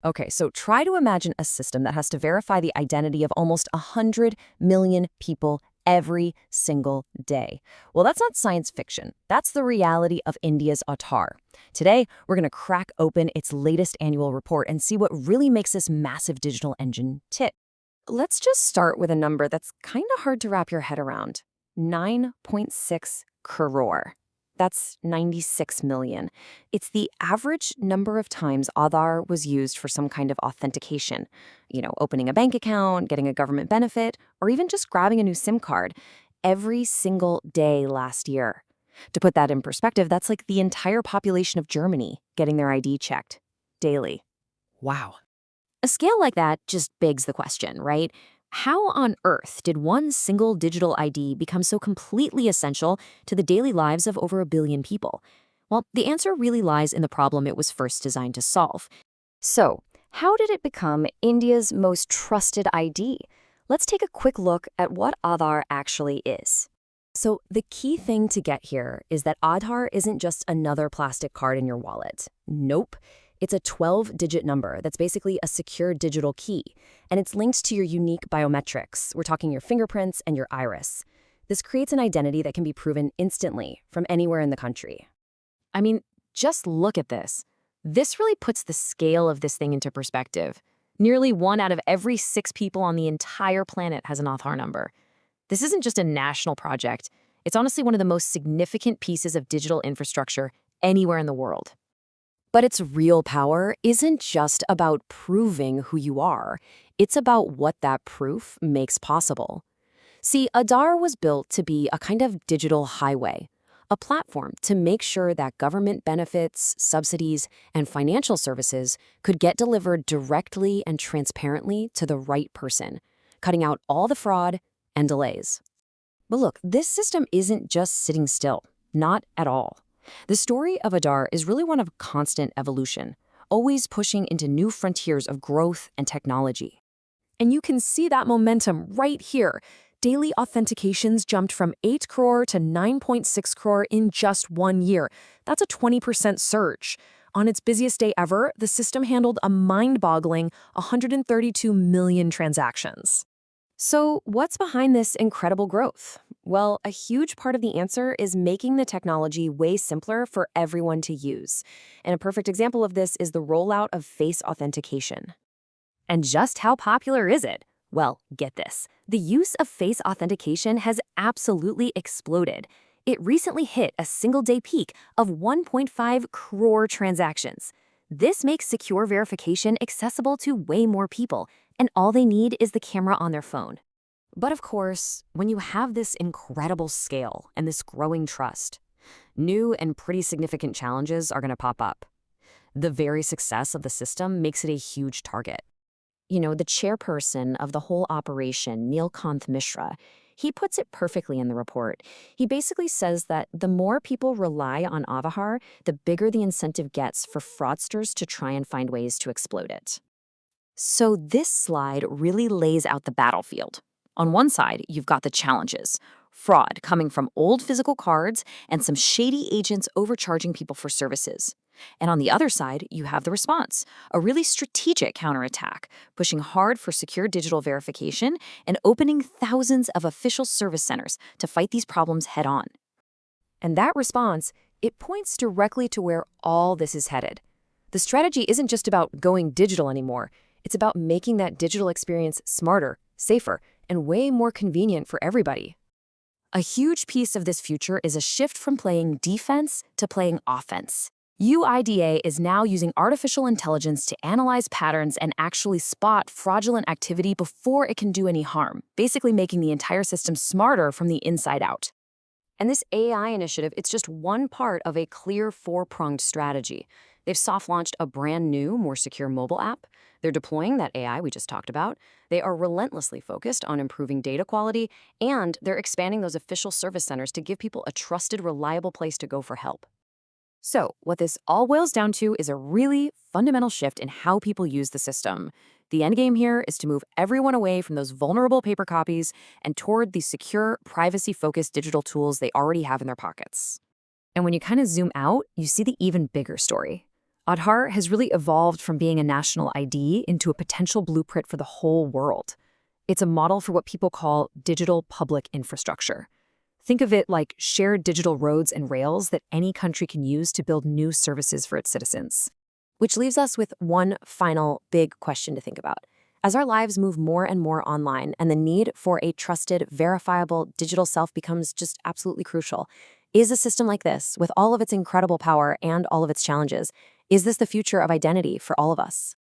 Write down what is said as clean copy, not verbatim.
Okay, so try to imagine a system that has to verify the identity of almost 100 million people every single day. Well, that's not science fiction. That's the reality of India's Aadhaar. Today, we're going to crack open its latest annual report and see what really makes this massive digital engine tick. Let's just start with a number that's kind of hard to wrap your head around. 9.6 crore. That's 96 million. It's the average number of times Aadhaar was used for some kind of authentication. Opening a bank account, getting a government benefit, or even just grabbing a new SIM card every single day last year. To put that in perspective, that's like the entire population of Germany getting their ID checked daily. Wow. A scale like that just begs the question, right? How on earth did one single digital ID become so completely essential to the daily lives of over 1 billion people? Well, the answer really lies in the problem it was first designed to solve. So, how did it become India's most trusted ID? Let's take a quick look at what Aadhaar actually is. So, the key thing to get here is that Aadhaar isn't just another plastic card in your wallet. Nope. It's a 12-digit number that's basically a secure digital key, and it's linked to your unique biometrics. We're talking your fingerprints and your iris. This creates an identity that can be proven instantly from anywhere in the country. I mean, just look at this. This really puts the scale of this thing into perspective. Nearly 1 out of every 6 people on the entire planet has an Aadhaar number. This isn't just a national project. It's honestly one of the most significant pieces of digital infrastructure anywhere in the world. But its real power isn't just about proving who you are. It's about what that proof makes possible. See, Aadhaar was built to be a kind of digital highway, a platform to make sure that government benefits, subsidies, and financial services could get delivered directly and transparently to the right person, cutting out all the fraud and delays. But look, this system isn't just sitting still, not at all. The story of Aadhaar is really one of constant evolution, always pushing into new frontiers of growth and technology. And you can see that momentum right here. Daily authentications jumped from 8 crore to 9.6 crore in just 1 year. That's a 20% surge. On its busiest day ever, the system handled a mind-boggling 132 million transactions. So, what's behind this incredible growth? Well, a huge part of the answer is making the technology way simpler for everyone to use. And a perfect example of this is the rollout of face authentication. And just how popular is it? Well, get this. The use of face authentication has absolutely exploded. It recently hit a single-day peak of 1.5 crore transactions. This makes secure verification accessible to way more people, and all they need is the camera on their phone. But of course, when you have this incredible scale and this growing trust, new and pretty significant challenges are going to pop up. The very success of the system makes it a huge target. The chairperson of the whole operation, Neelkanth Mishra, he puts it perfectly in the report. He basically says that the more people rely on Aadhaar, the bigger the incentive gets for fraudsters to try and find ways to exploit it. So this slide really lays out the battlefield. On one side, you've got the challenges. Fraud coming from old physical cards and some shady agents overcharging people for services. And on the other side, you have the response, a really strategic counterattack, pushing hard for secure digital verification and opening thousands of official service centers to fight these problems head on. And that response, it points directly to where all this is headed. The strategy isn't just about going digital anymore. It's about making that digital experience smarter, safer, and way more convenient for everybody. A huge piece of this future is a shift from playing defense to playing offense. UIDAI is now using artificial intelligence to analyze patterns and actually spot fraudulent activity before it can do any harm, basically making the entire system smarter from the inside out. And this AI initiative, it's just one part of a clear 4-pronged strategy. They've soft-launched a brand new, more secure mobile app. They're deploying that AI we just talked about. They are relentlessly focused on improving data quality, and they're expanding those official service centers to give people a trusted, reliable place to go for help. So, what this all boils down to is a really fundamental shift in how people use the system. The endgame here is to move everyone away from those vulnerable paper copies and toward the secure, privacy-focused digital tools they already have in their pockets. And when you kind of zoom out, you see the even bigger story. Aadhaar has really evolved from being a national ID into a potential blueprint for the whole world. It's a model for what people call digital public infrastructure. Think of it like shared digital roads and rails that any country can use to build new services for its citizens. Which leaves us with one final big question to think about. As our lives move more and more online and the need for a trusted, verifiable digital self becomes just absolutely crucial, is a system like this, with all of its incredible power and all of its challenges, is this the future of identity for all of us?